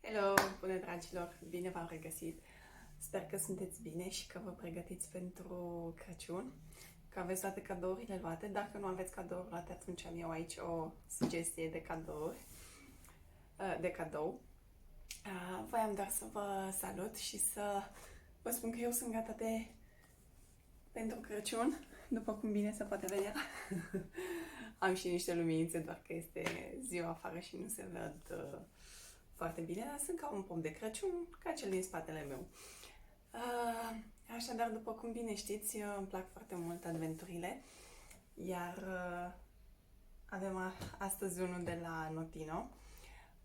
Hello, bună dragilor! Bine v-am regăsit! Sper că sunteți bine și că vă pregătiți pentru Crăciun, că aveți toate cadourile luate. Dacă nu aveți cadouri luate, atunci am eu aici o sugestie de cadouri, de cadou. Voiam doar să vă salut și să vă spun că eu sunt gata pentru Crăciun, după cum bine se poate vedea. Am și niște luminițe, doar că este ziua afară și nu se văd foarte bine, dar sunt ca un pom de Crăciun, ca cel din spatele meu. Așadar, după cum bine știți, îmi plac foarte mult adventurile, iar avem astăzi unul de la Notino.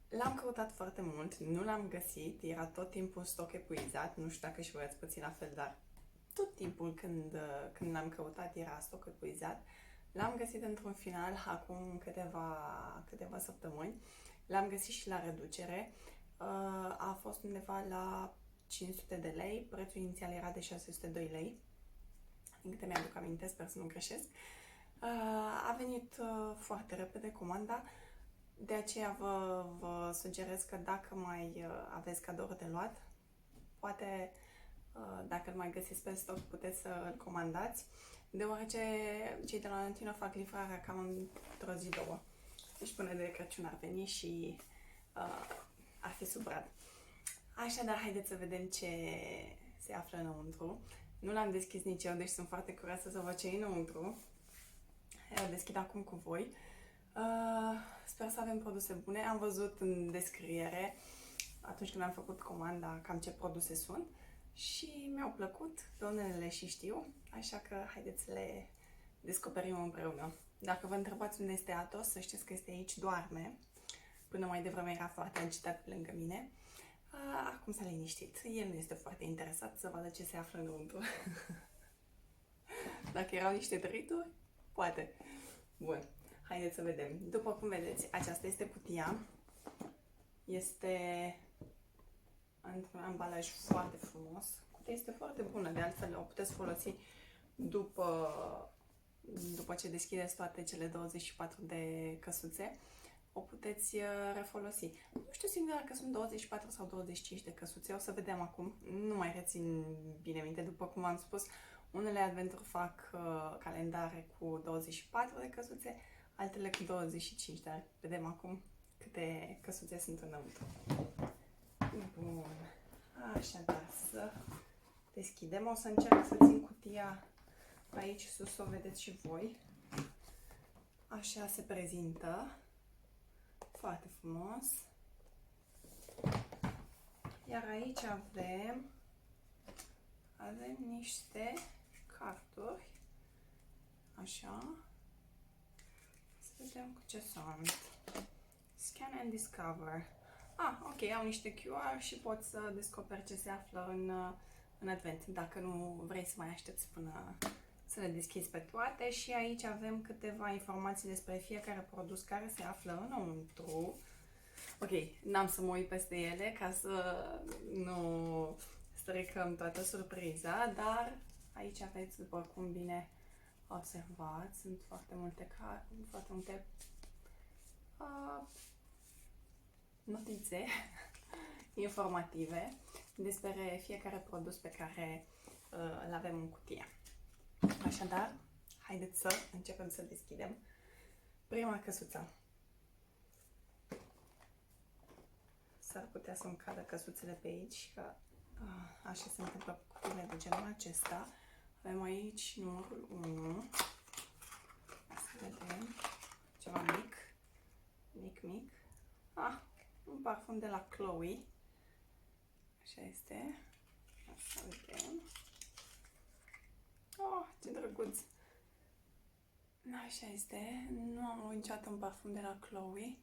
L-am căutat foarte mult, nu l-am găsit, era tot timpul stoc epuizat, nu știu dacă și voi ați pățit la fel, dar tot timpul când l-am căutat era stoc epuizat. L-am găsit într-un final acum câteva săptămâni. L-am găsit și la reducere. A fost undeva la 500 de lei. Prețul inițial era de 602 lei. Din câte mi-aduc aminte, sper să nu greșesc. A venit foarte repede comanda. De aceea vă sugerez că dacă mai aveți cadouri de luat, poate dacă îl mai găsiți pe stoc, puteți să îl comandați, deoarece cei de la Notino fac livrarea cam într-o zi, două. Deci până de Crăciun ar veni și ar fi sub brad. Așadar, haideți să vedem ce se află înăuntru. Nu l-am deschis nici eu, deci sunt foarte curioasă să văd ce e înăuntru. Eu deschid acum cu voi. Sper să avem produse bune. Am văzut în descriere, atunci când am făcut comanda, cam ce produse sunt. Și mi-au plăcut, pe unele le și știu, așa că haideți să le descoperim împreună. Dacă vă întrebați unde este Atos, să știți că este aici, doarme. Până mai devreme era foarte agitat pe lângă mine. Acum s-a liniștit. El nu este foarte interesat să vadă ce se află înăuntru. Dacă erau niște trituri, poate. Bun, haideți să vedem. După cum vedeți, aceasta este cutia. Este într-un ambalaj foarte frumos. Cutia este foarte bună, de altfel o puteți folosi după ce deschideți toate cele 24 de căsuțe, o puteți refolosi. Nu știu singur dacă sunt 24 sau 25 de căsuțe, o să vedem acum. Nu mai rețin bine minte, după cum am spus, unele adventuri fac calendare cu 24 de căsuțe, altele cu 25, dar vedem acum câte căsuțe sunt înăuntru. Bun. Așadar, să deschidem. O să încerc să țin cutia aici sus, o vedeți și voi. Așa se prezintă. Foarte frumos. Iar aici avem niște carturi. Așa. Să vedem cu ce sunt. Scan and Discover. Ok, au niște QR și pot să descoperi ce se află în advent, dacă nu vrei să mai aștepți până să le deschizi pe toate. Și aici avem câteva informații despre fiecare produs care se află înăuntru. Ok, n-am să mă uit peste ele ca să nu stricăm toată surpriza, dar aici aveți, după cum bine observați, sunt foarte multe notițe informative despre fiecare produs pe care îl avem în cutie. Așadar, haideți să începem să deschidem prima căsuță. S-ar putea să-mi cadă căsuțele pe aici, că așa se întâmplă cu cutiile de genul acesta. Avem aici numărul 1. Să vedem. Ceva mic. Mic. Un parfum de la Chloe. Așa este. Așa vedem. Ce drăguț! Așa este. Nu am luat niciodată un parfum de la Chloe.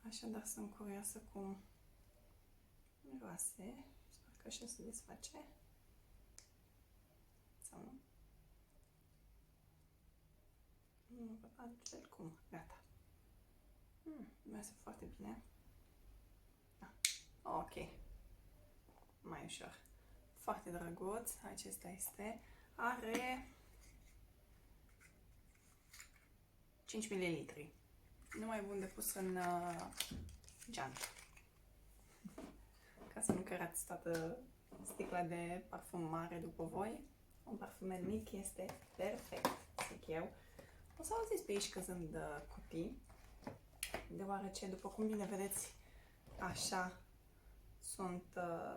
Așadar sunt curioasă cum miroase. Sper că așa se desface. Sau nu? Nu văd altfel cum. Gata. Miroase foarte bine. Ok. Mai ușor. Foarte drăguț. Acesta este. Are 5 ml. Nu mai bun de pus în geantă. să nu cărați toată sticla de parfum mare după voi. Un parfumel mic este perfect, zic eu. O să auziți pe aici căzând cutii, deoarece, după cum bine vedeți, așa sunt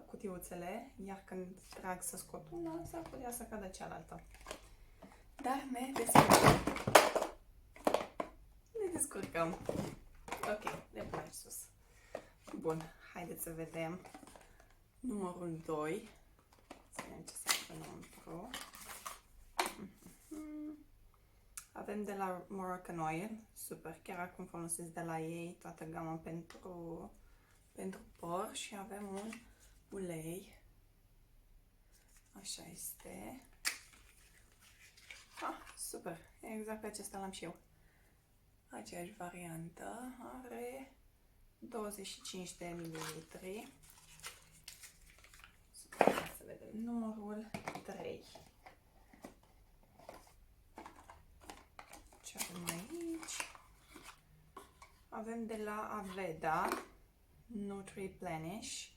cutiuțele, iar când trag să scot una, s-ar putea să cadă cealaltă. Dar ne descurcăm. Ne descurcăm. Ok, le punem sus. Bun, haideți să vedem numărul 2. Să vedem ce se află înăuntru. Avem de la Moroccan Oil, super, chiar acum folosesc de la ei toată gama pentru păr și avem un ulei. Așa este. Super, exact pe acesta l-am și eu. Aceeași variantă, are 25 de mililitri. Să vedem numărul 3. Ce avem aici? Avem de la Aveda Nutri-Plenish.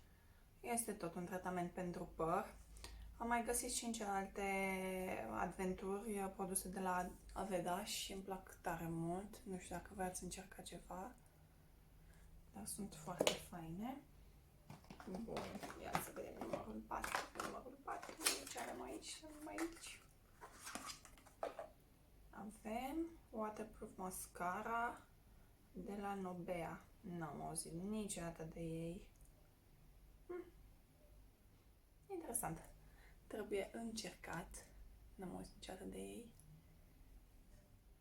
Este tot un tratament pentru păr. Am mai găsit și în celelalte adventuri produse de la Aveda și îmi plac tare mult. Nu știu dacă voi ați încercat ceva, dar sunt foarte faine. Bun, ia să vedem numărul 4. Numărul 4, ce avem aici? Aici avem Waterproof Mascara de la Nobea. N-am auzit niciodată de ei. Interesant. Trebuie încercat. N-am auzit niciodată de ei.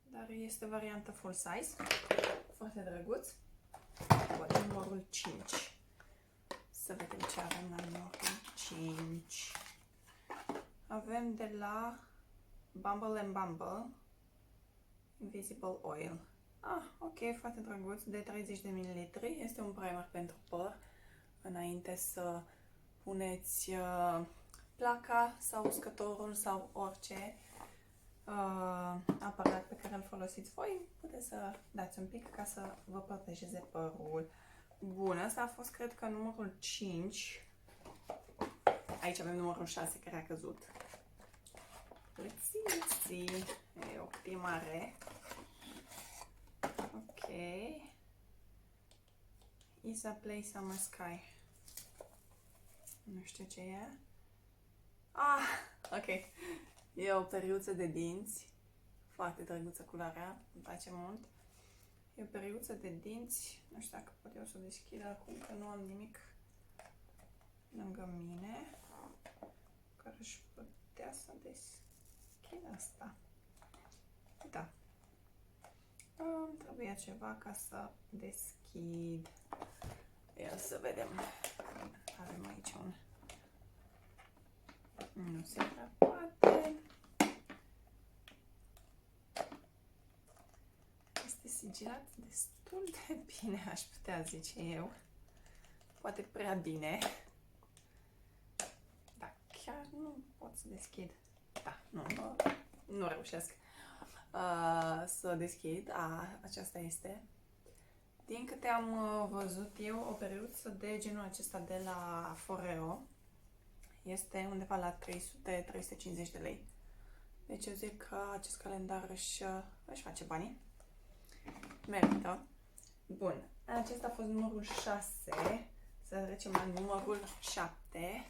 Dar este varianta full size. Foarte drăguț. Poate numărul 5. Să vedem ce avem la numărul 5. Avem de la Bumble and Bumble Invisible Oil. Ok, foarte drăguț, de 30 de ml. Este un primer pentru păr. Înainte să puneți placa sau uscătorul sau orice aparat pe care îl folosiți voi, puteți să dați un pic ca să vă protejeze părul. Bun, asta a fost, cred că, numărul 5. Aici avem numărul 6 care a căzut. Let's see. E o cutie mare. Ok. Isa Play Summer Sky. Nu știu ce e. Ok. E o periuță de dinți. Foarte drăguță culoarea. Îmi place mult. E o periuță de dinți. Nu știu dacă pot eu să o deschid acum, că nu am nimic lângă mine care își putea să deschid asta. Da. Îmi trebuia ceva ca să deschid. Ia să vedem. Avem aici un... Nu se prea poate. Este sigilat destul de bine, aș putea zice eu. Poate prea bine. Dar chiar nu pot să deschid. Da, nu reușesc să deschid. Aceasta este. Din câte am văzut eu, o periuță de genul acesta de la Foreo este undeva la 300-350 de lei. Deci eu zic că acest calendar își face banii. Merită. Bun. Acesta a fost numărul 6. Să trecem la numărul 7.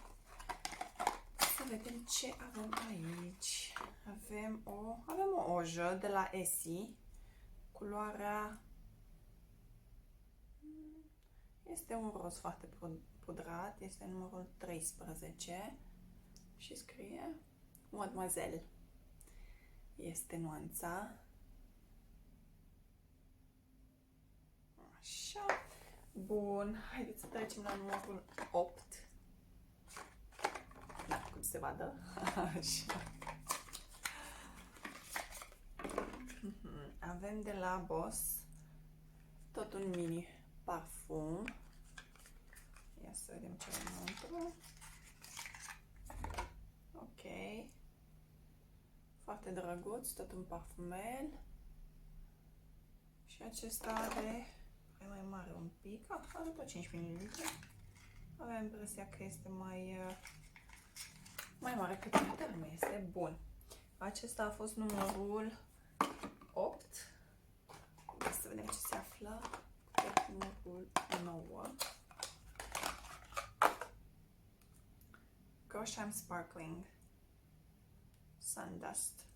Să vedem ce avem aici. Avem o ojă de la Essie. Culoarea este un roz foarte pudrat. Este numărul 13. Și scrie Mademoiselle. Este nuanța. Așa. Bun. Haideți să trecem la numărul 8. Da, cum se vadă. Așa. Avem de la Boss tot un mini parfum. Ia să vedem ce avem înăuntru. Ok. Foarte drăguț, tot un parfumel. Și acesta are mai mare un pic. Are tot 5 ml. avem impresia că este mai mare cât termen. Este bun. Acesta a fost numărul 8. Să vedem ce se află. Numărul 9. Gosham Sparkling Sundust.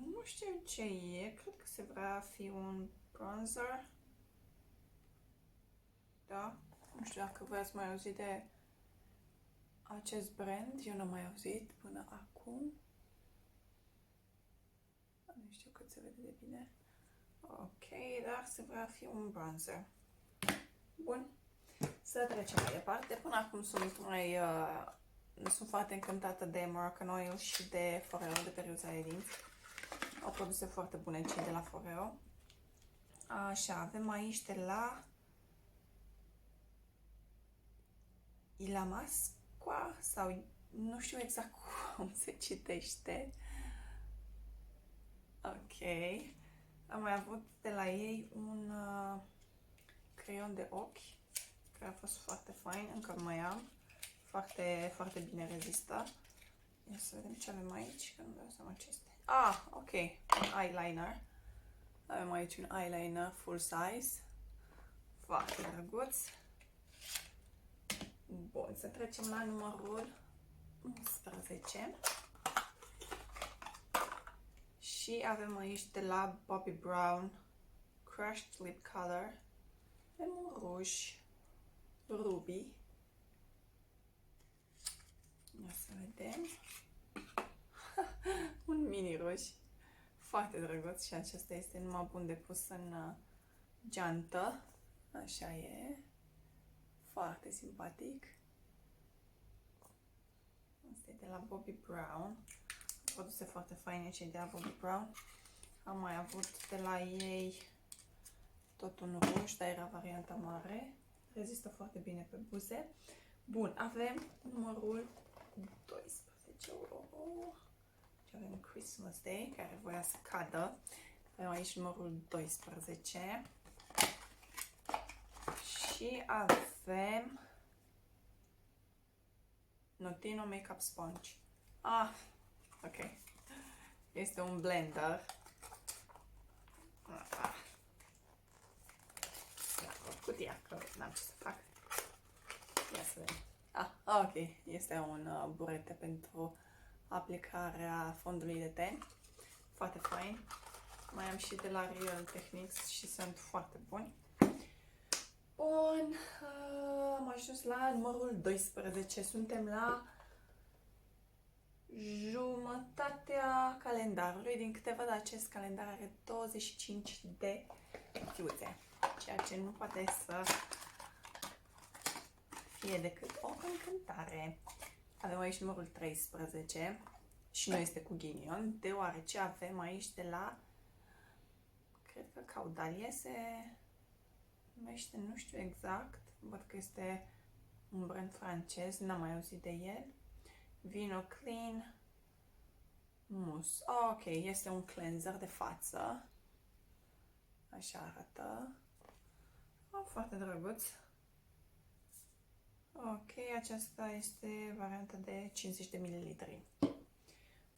Nu știu ce e. Cred că se vrea fi un bronzer. Da. Nu știu dacă voi ați mai auzit de acest brand. Eu n-am mai auzit până acum. Nu știu cât se vede de bine. Ok, dar se vrea fi un bronzer. Bun. Să trecem mai departe. Până acum sunt foarte încântată de Moroccan Oil și de Foreo, de periuța de dinți. Au produse foarte bune cei de la Foreo. Așa, avem aici de la Ilamasqua sau nu știu exact cum se citește. Ok. Am mai avut de la ei un creion de ochi care a fost foarte fain, încă mai am. Foarte, foarte bine rezistă. Ia să vedem ce avem aici, că nu dau seama ce este. Ok, un eyeliner. Avem aici un eyeliner full size. Foarte drăguț. Bun, să trecem la numărul 11. Și avem aici de la Bobbi Brown Crushed Lip Color. Avem un ruj ruby. Ia să vedem. Un mini ruj. Foarte drăguț și acesta este numai bun de pus în geantă. Așa e. Foarte simpatic. Asta e de la Bobbi Brown. Produse foarte faine cei de la Bobbi Brown. Am mai avut de la ei tot un ruj, dar era varianta mare. Rezistă foarte bine pe buze. Bun, avem numărul 12. Și avem Christmas Day, care voia să cadă. Avem aici numărul 12. Și avem Notino Makeup Sponge. Ok. Este un blender. Cutia, că n-am ce să fac. Ia să vedem. Ok. Este un burete pentru aplicarea fondului de ten. Foarte fain. Mai am și de la Real Techniques și sunt foarte buni. Bun. Am ajuns la numărul 12. Suntem la jumătatea calendarului. Din câte văd, acest calendar are 25 de fiuțe. Ceea ce nu poate să fie decât o încântare. Avem aici numărul 13 și nu este cu ghinion, deoarece avem aici de la, cred că Caudalie se numește, nu știu exact, văd că este un brand francez, n-am mai auzit de el. Vino Clean Mousse. Ok, este un cleanser de față. Așa arată. Foarte drăguț. Ok, aceasta este varianta de 50 de ml.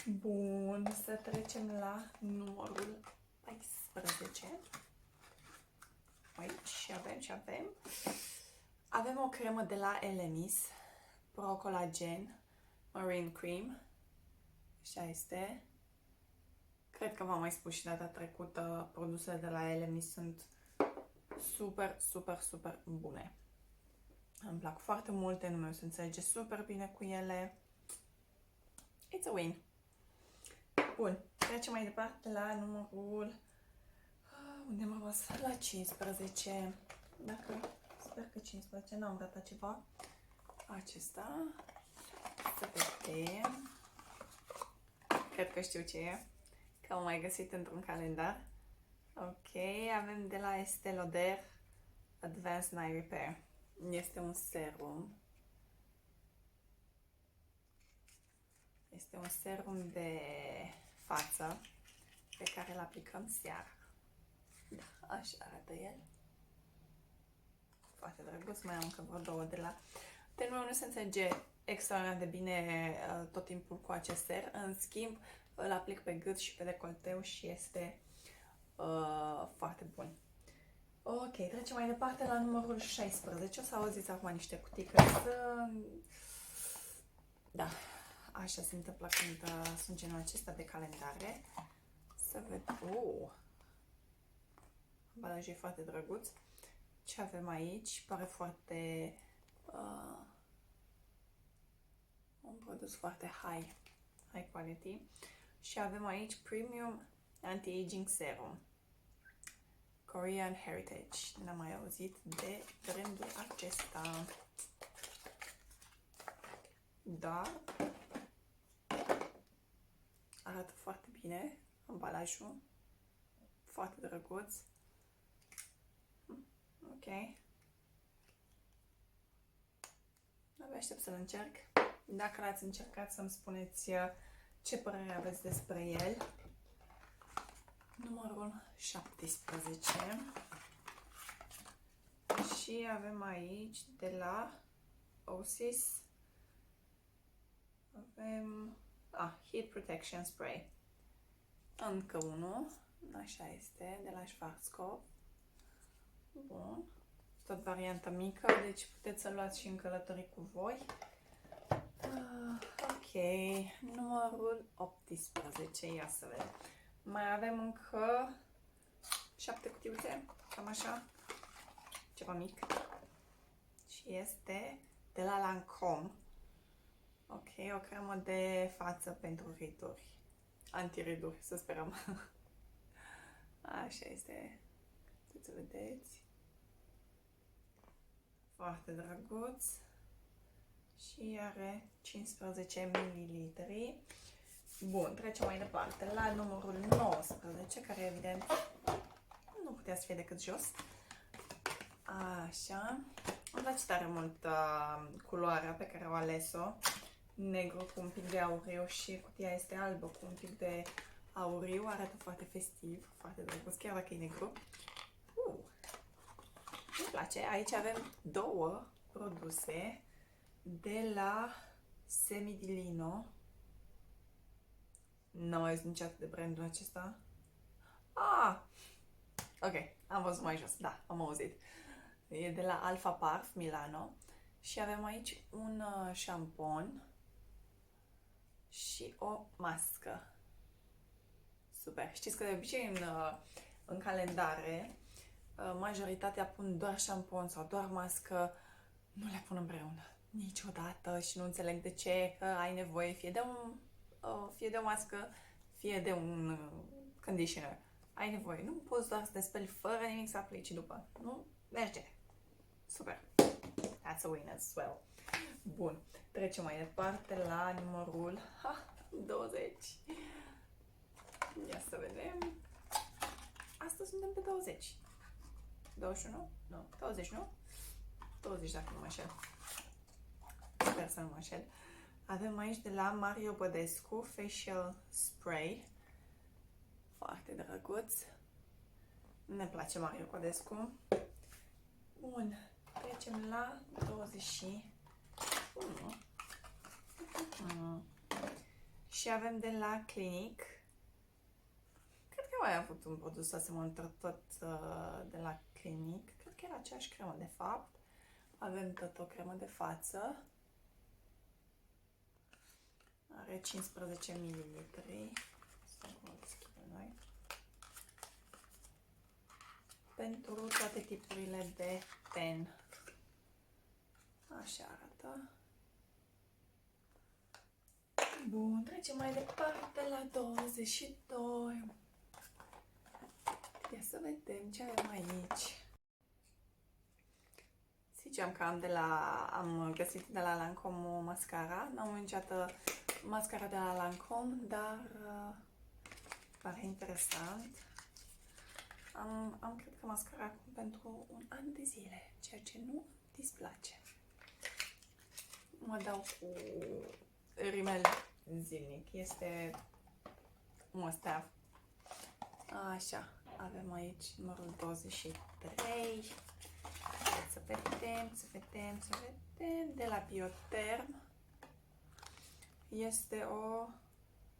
Bun, să trecem la numărul 14. Aici avem o cremă de la Elemis, Pro Collagen Marine Cream. Așa este. Cred că v-am mai spus și data trecută, produsele de la Elemis sunt super, super, super bune. Îmi plac foarte multe, numele se înțelege super bine cu ele. It's a win. Bun, trecem mai departe la numărul... unde am rămas? La 15. Sper că 15, n-am ratat ceva. Acesta. Să vedem. Cred că știu ce e. Că am mai găsit într-un calendar. Ok, avem de la Estée Lauder Advanced Night Repair. Este un serum. Este un serum de față pe care îl aplicăm seara. Da, așa arată el. foarte drăguț. Mai am încă vreo două de la Temu. Nu se înțelege extraordinar de bine tot timpul cu acest ser. În schimb, îl aplic pe gât și pe decolteu și este foarte bun. Ok, trecem mai departe la numărul 16. O să auziți acum niște cutii Da, așa se întâmplă când sunt genul acesta de calendare. Să vedem. Ambalajul e foarte drăguț. Ce avem aici? Pare foarte... un produs foarte high quality. Și avem aici Premium Anti-Aging Serum. Korean Heritage. N-am mai auzit de brandul acesta. Dar arată foarte bine ambalajul. Foarte drăguț. Ok. Abia aștept să-l încerc. Dacă l-ați încercat, să-mi spuneți ce părere aveți despre el. Numărul 17. Și avem aici de la Osis. Avem Heat Protection Spray. Încă unul. Așa este, de la Schwarzkopf. Bun. Tot varianta mică, deci puteți să luați și în călătorii cu voi. Ok, numărul 18, ia să vedem. Mai avem încă 7 cutiuțe, cam așa, ceva mic. Și este de la Lancome. Ok, o cremă de față pentru riduri. Antiriduri, să sperăm. Așa este. Puteți să vedeți. Foarte drăguț. Și are 15 ml. Bun, trecem mai departe la numărul 19, care evident nu putea să fie decât jos. Așa. Îmi place tare mult culoarea pe care au ales-o. Negru cu un pic de auriu și cutia este albă cu un pic de auriu. Arată foarte festiv, foarte drăguț, chiar dacă e negru. Îmi place. Aici avem două produse de la Semidilino. Nu am auzit niciodată de brandul acesta. Ok, am văzut mai jos. Da, am auzit. E de la Alpha Parf Milano. Și avem aici un șampon și o mască. Super. Știți că de obicei în calendare majoritatea pun doar șampon sau doar mască. Nu le pun împreună niciodată și nu înțeleg de ce, că ai nevoie fie de o mască, fie de un conditioner. Ai nevoie. Nu poți doar să te speli fără nimic să aplici după. Nu merge. Super. That's a win as well. Bun. Trecem mai departe la numărul 20. Ia să vedem. Astăzi suntem pe 20. 21? Nu. 20, nu? 20 dacă nu mă înșel. Sper să nu mă înșel. Avem aici de la Mario Bădescu Facial Spray. Foarte drăguț. Ne place Mario Bădescu. Bun. Trecem la 21. Și avem de la Clinic. Cred că mai am avut un produs asemănător tot de la Clinic. Cred că era aceeași cremă de fapt. Avem tot o cremă de față. Are 15 ml. Să o deschidem noi. Pentru toate tipurile de ten. Așa arată. Bun, trecem mai departe la 22. Ia să vedem ce avem aici. Ziceam că am găsit de la Lancome o mascara. N-am niciodată mascara de la Lancome, dar pare interesant. Am cred că mascara acum pentru un an de zile, ceea ce nu displace. Mă dau cu rimel zilnic. Este must have. Așa, avem aici numărul 23. să vedem, de la Bioterm. Este o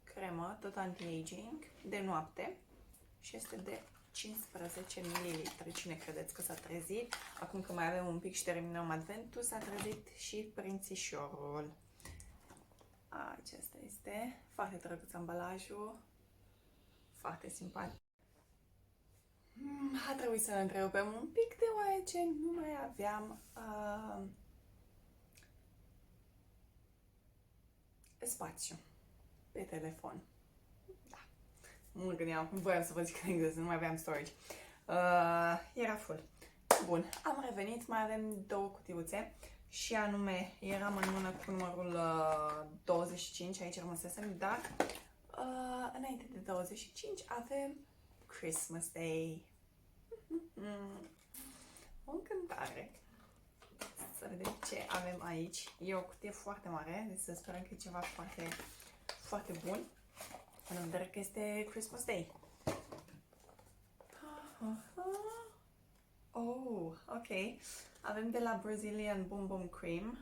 cremă tot anti-aging de noapte și este de 15 ml. Cine credeți că s-a trezit? Acum că mai avem un pic și terminăm adventul, s-a trezit și prințișorul. Acesta este foarte drăguț ambalajul, foarte simpatic. A trebuit să ne întrerupem un pic deoarece nu mai aveam spațiu pe telefon. Da. Mă gândeam, voiam să vă zic în engleză, nu mai aveam storage. Era full. Bun, am revenit, mai avem două cutiuțe și anume eram în mână cu numărul 25, aici rămăsesem, dar înainte de 25 avem Christmas Day. O încântare. Să vedem ce avem aici. E o cutie foarte mare, deci să sperăm că e ceva foarte, foarte bun. În vedere că este Christmas Day. Oh, ok. Avem de la Brazilian Boom Boom Cream.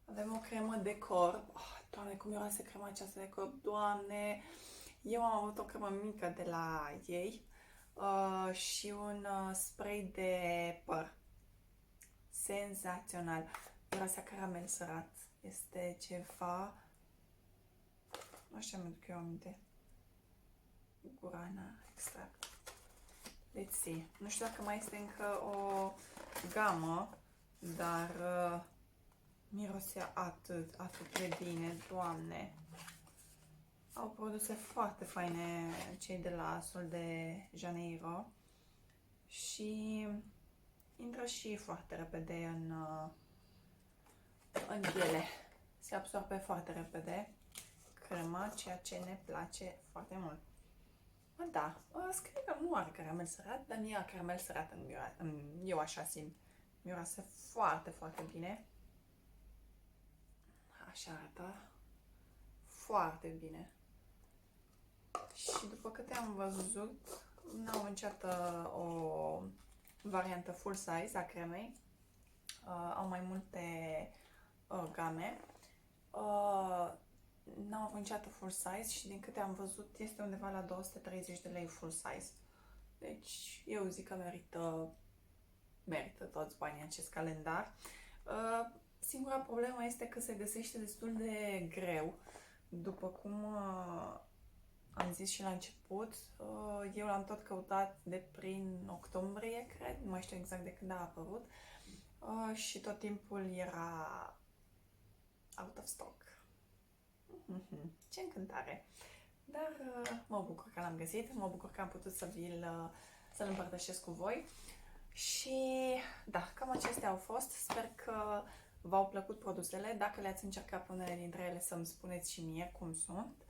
Avem o cremă de corp. Oh, Doamne, cum miroase crema aceasta de corp. Doamne! Eu am avut o cremă mică de la ei și un spray de păr. Senzațional. Miroase caramel sărat. Este ceva... Nu știu, mi-aduc eu aminte. Guarana extract. Let's see. Nu știu dacă mai este încă o gamă, dar mirosea atât de bine, Doamne. Au produse foarte faine cei de la Sol de Janeiro și intră și foarte repede în piele. Se absorbe foarte repede crema, ceea ce ne place foarte mult. Da, scrie că nu are caramel sărat, dar nu e caramel sărat eu așa simt. Miroase foarte, foarte bine. Așa arată. Foarte bine. Și după câte am văzut, n-au încercat o variantă full size a cremei. Au mai multe game. N-au încercat full size și din câte am văzut este undeva la 230 de lei full size. Deci eu zic că merită toți banii acest calendar. Singura problemă este că se găsește destul de greu. După cum am zis și la început, eu l-am tot căutat de prin octombrie, cred, nu mai știu exact de când a apărut, și tot timpul era out of stock. Ce încântare! Dar mă bucur că l-am găsit, mă bucur că am putut să-l împărtășesc cu voi. Și da, cam acestea au fost. Sper că v-au plăcut produsele. Dacă le-ați încercat pe unele dintre ele, să-mi spuneți și mie cum sunt.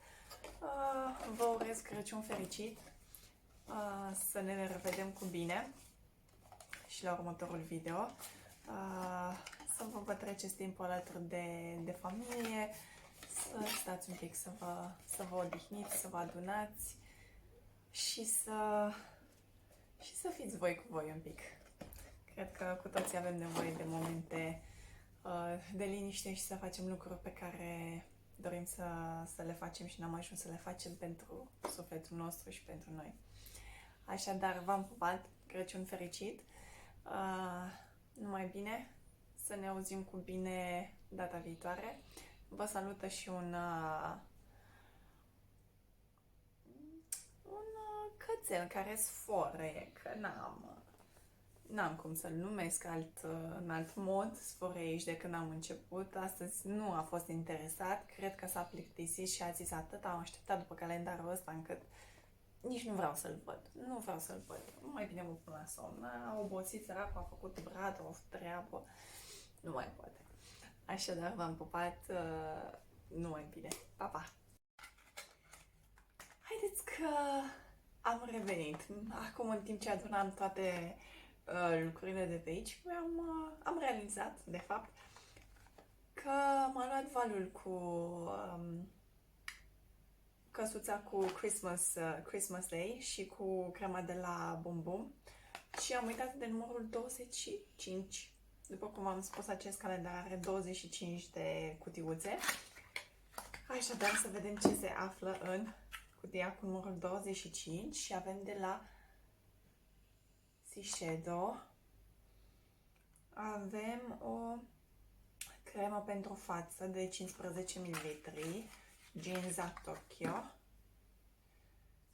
Vă urez Crăciun fericit, să ne revedem cu bine și la următorul video, să vă petreceți timpul alături de familie, să stați un pic, să vă odihniți, să vă adunați și să fiți voi cu voi un pic. Cred că cu toții avem nevoie de momente de liniște și să facem lucruri pe care dorim să le facem și n-am ajuns să le facem pentru sufletul nostru și pentru noi. Așadar, v-am pupat, Crăciun fericit, numai bine, să ne auzim cu bine data viitoare. Vă salută și un cățel care sfore, că n-am cum să-l numesc în alt mod, sfărăieș de când am început. Astăzi nu a fost interesat, cred că s-a plictisit și a zis atât, am așteptat după calendarul ăsta încât nici nu vreau să-l văd. Nu vreau să-l văd. Mai bine mă pun la somn. A obosit săracul, a făcut brad, o treabă. Nu mai poate. Așadar, v-am pupat. Numai bine. Pa, pa! Haideți că am revenit. Acum, în timp ce adunam toate lucrurile de pe aici, am realizat, de fapt, că m-a luat valul cu căsuța cu Christmas Day și cu crema de la Boom Boom. Și am uitat de numărul 25. După cum am spus, acest calendar are 25 de cutiuțe. Așadar, să vedem ce se află în cutia cu numărul 25 și avem de la Shiseido. Avem o cremă pentru față de 15 ml, Ginza Tokyo.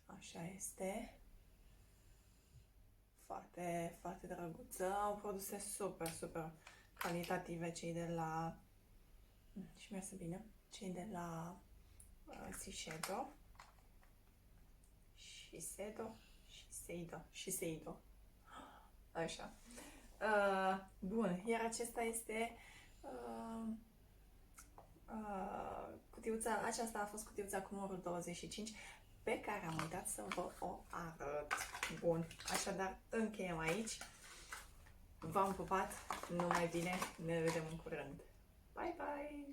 Așa este. Foarte, foarte drăguță. Au produse super, super calitative cei de la... Și mi-a bine. Cei de la Shiseido. Shiseido. Așa. Bun, iar acesta este cutiuța, aceasta a fost cutiuța cu numărul 25 pe care am uitat să vă o arăt. Bun, așadar încheiem aici. V-am pupat, numai bine, ne vedem în curând. Bye, bye!